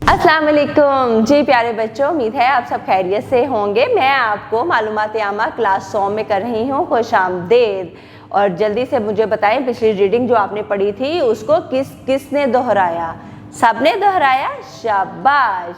अस्सलाम वालेकुम जी प्यारे बच्चों, उम्मीद है आप सब खैरियत से होंगे। मैं आपको मालूमात आमा क्लास 100 में कर रही हूँ खुशामदीद। और जल्दी से मुझे बताएं, पिछली रीडिंग जो आपने पढ़ी थी उसको किसने दोहराया? सबने दोहराया, शाबाश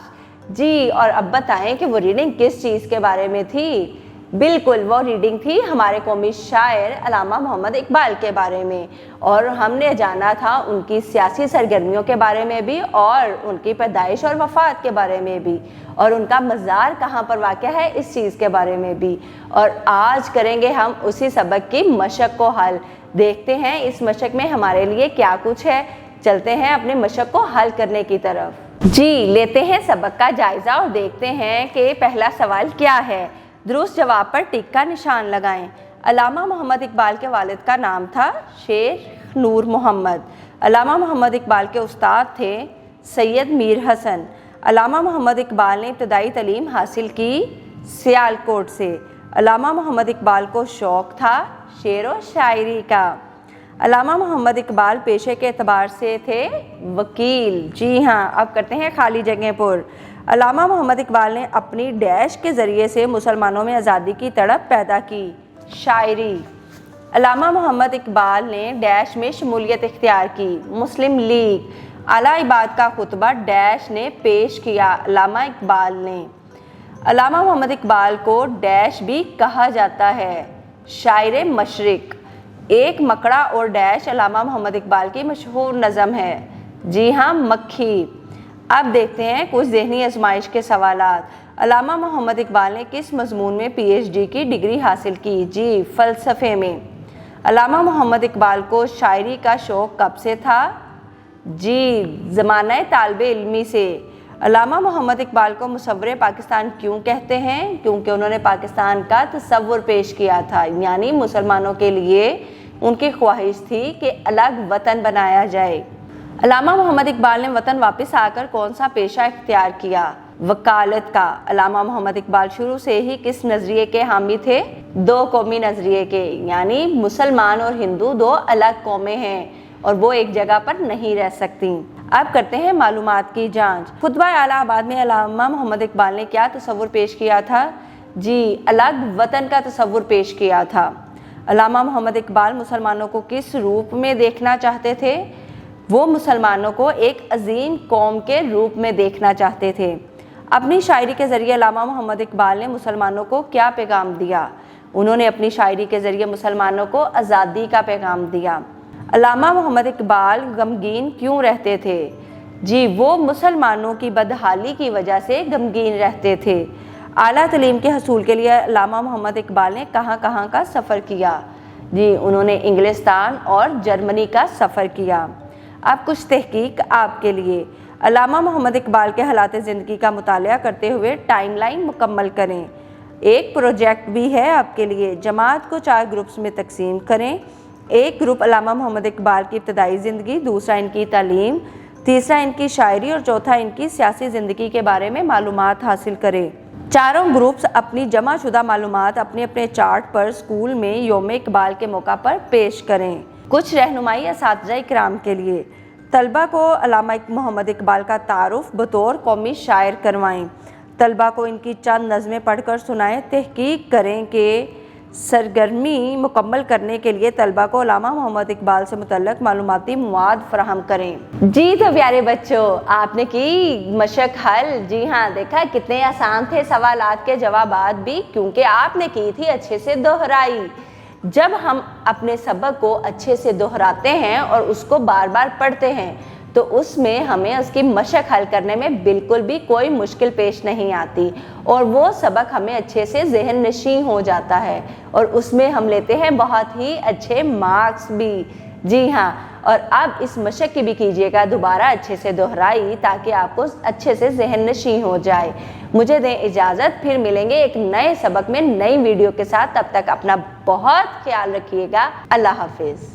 जी। और अब बताएं कि वो रीडिंग किस चीज़ के बारे में थी? बिल्कुल, वो रीडिंग थी हमारे कौमी शायर अल्लामा मोहम्मद इकबाल के बारे में। और हमने जाना था उनकी सियासी सरगर्मियों के बारे में भी, और उनकी पैदाइश और वफ़ात के बारे में भी, और उनका मज़ार कहाँ पर वाक़या है इस चीज़ के बारे में भी। और आज करेंगे हम उसी सबक की मशक को हल। देखते हैं इस मशक में हमारे लिए क्या कुछ है। चलते हैं अपने मशक को हल करने की तरफ जी। लेते हैं सबक का जायज़ा और देखते हैं कि पहला सवाल क्या है। दुरुस्त जवाब पर टिक का निशान लगाएं। अल्लामा मोहम्मद इकबाल के वालिद का नाम था शेख नूर मोहम्मद। अल्लामा मोहम्मद इकबाल के उस्ताद थे सैयद मीर हसन। अल्लामा मोहम्मद इकबाल ने इब्तदाई तालीम हासिल की सियालकोट से। अल्लामा मोहम्मद इकबाल को शौक़ था शेर व शायरी का। अल्लामा मोहम्मद इकबाल पेशे के एतबार से थे वकील। जी हाँ, अब करते हैं खाली जगह पर। अल्लामा मोहम्मद इकबाल ने अपनी डैश के ज़रिए से मुसलमानों में आज़ादी की तड़प पैदा की, शायरी। अल्लामा मोहम्मद इकबाल ने डैश में शमूलियत इख्तियार की, मुस्लिम लीग। आला इबाद का खुतबा डैश ने पेश किया, अल्लामा इकबाल ने। अल्लामा मोहम्मद इकबाल को डैश भी कहा जाता है, शायर मशरिक। एक मकड़ा और डैश अल्लामा मोहम्मद इकबाल की मशहूर नज़म है। जी हाँ, मक्खी। अब देखते हैं कुछ ज़हनी आजमाइश के सवालात। अल्लामा मोहम्मद इकबाल ने किस मज़मून में PhD की डिग्री हासिल की? जी, फ़लसफ़े में। अल्लामा मोहम्मद इकबाल को शायरी का शौक़ कब से था? जी, ज़माना तालिबे इल्मी से। अल्लामा मोहम्मद इकबाल को मुसव्विर पाकिस्तान क्यों कहते हैं? क्योंकि उन्होंने पाकिस्तान का तसव्वुर पेश किया था, यानी मुसलमानों के लिए उनकी ख्वाहिश थी कि अलग वतन बनाया जाए। अल्लामा मोहम्मद इकबाल ने वतन वापस आकर कौन सा पेशा इख्तियार किया? वकालत का। अल्लामा मोहम्मद इकबाल शुरू से ही किस नज़रिए के हामी थे? दो कौमी नज़रिए के, यानी मुसलमान और हिंदू दो अलग कौमें हैं और वो एक जगह पर नहीं रह सकती। अब करते हैं मालूमात की जांच। खुतबा आला इबाद में अल्लामा मोहम्मद इकबाल ने क्या तसव्वुर पेश किया था? जी, अलग वतन का तसव्वुर पेश किया था। अल्लामा मोहम्मद इकबाल मुसलमानों को किस रूप में देखना चाहते थे? वो मुसलमानों को एक अजीम कौम के रूप में देखना चाहते थे। अपनी शायरी के ज़रिए अल्लामा मोहम्मद इकबाल ने मुसलमानों को क्या पैगाम दिया? उन्होंने अपनी शायरी के ज़रिए मुसलमानों को आज़ादी का पैगाम दिया। अल्लामा मोहम्मद इकबाल गमगीन क्यों रहते थे? जी, वो मुसलमानों की बदहाली की वजह से गमगीन रहते थे। आला तालीम के हसूल के लिए अल्लामा मोहम्मद इकबाल ने कहाँ कहाँ का सफ़र किया? जी, उन्होंने इंग्लिस्तान और जर्मनी का सफ़र किया। अब कुछ तहकीक आपके लिए। अल्लामा मोहम्मद इकबाल के हालात ज़िंदगी का मुतालिया करते हुए टाइमलाइन मुकम्मल करें। एक प्रोजेक्ट भी है आपके लिए। जमात को 4 ग्रुप्स में तकसीम करें। एक ग्रुप अल्लामा मोहम्मद इकबाल की इब्तदाई ज़िंदगी, दूसरा इनकी तालीम, तीसरा इनकी शायरी और चौथा इनकी सियासी ज़िंदगी के बारे में मालूमात हासिल करें। चारों ग्रुप्स अपनी जमा शुदा मालूमात अपने अपने चार्ट पर स्कूल में यौम इकबाल के मौका पर पेश करें। कुछ रहनुमाई असातिज़ा इकराम के लिए। तलबा को अल्लामा मोहम्मद इकबाल का तारुफ बतौर कौमी शायर करवाएं। तलबा को इनकी चंद नज़में पढ़कर सुनाएं। तहकीक करें कि सरगर्मी मुकम्मल करने के लिए तलबा को अल्लामा मोहम्मद इकबाल से मुतल्लक मालूमाती मवाद फराहम करें। जी तो प्यारे बच्चों, आपने की मशक हल। जी हाँ, देखा कितने आसान थे सवालात के जवाबात भी, क्योंकि आपने की थी अच्छे से दोहराई। जब हम अपने सबक को अच्छे से दोहराते हैं और उसको बार बार पढ़ते हैं तो उसमें हमें उसकी मशक हल करने में बिल्कुल भी कोई मुश्किल पेश नहीं आती, और वो सबक हमें अच्छे से ज़हन नशीं हो जाता है और उसमें हम लेते हैं बहुत ही अच्छे मार्क्स भी। जी हाँ, और अब इस मशक की भी कीजिएगा दोबारा अच्छे से दोहराई, ताकि आपको अच्छे से ज़हन नशीं हो जाए। मुझे दें इजाज़त, फिर मिलेंगे एक नए सबक में नई वीडियो के साथ। तब तक अपना बहुत ख्याल रखिएगा। अल्लाह हाफिज़।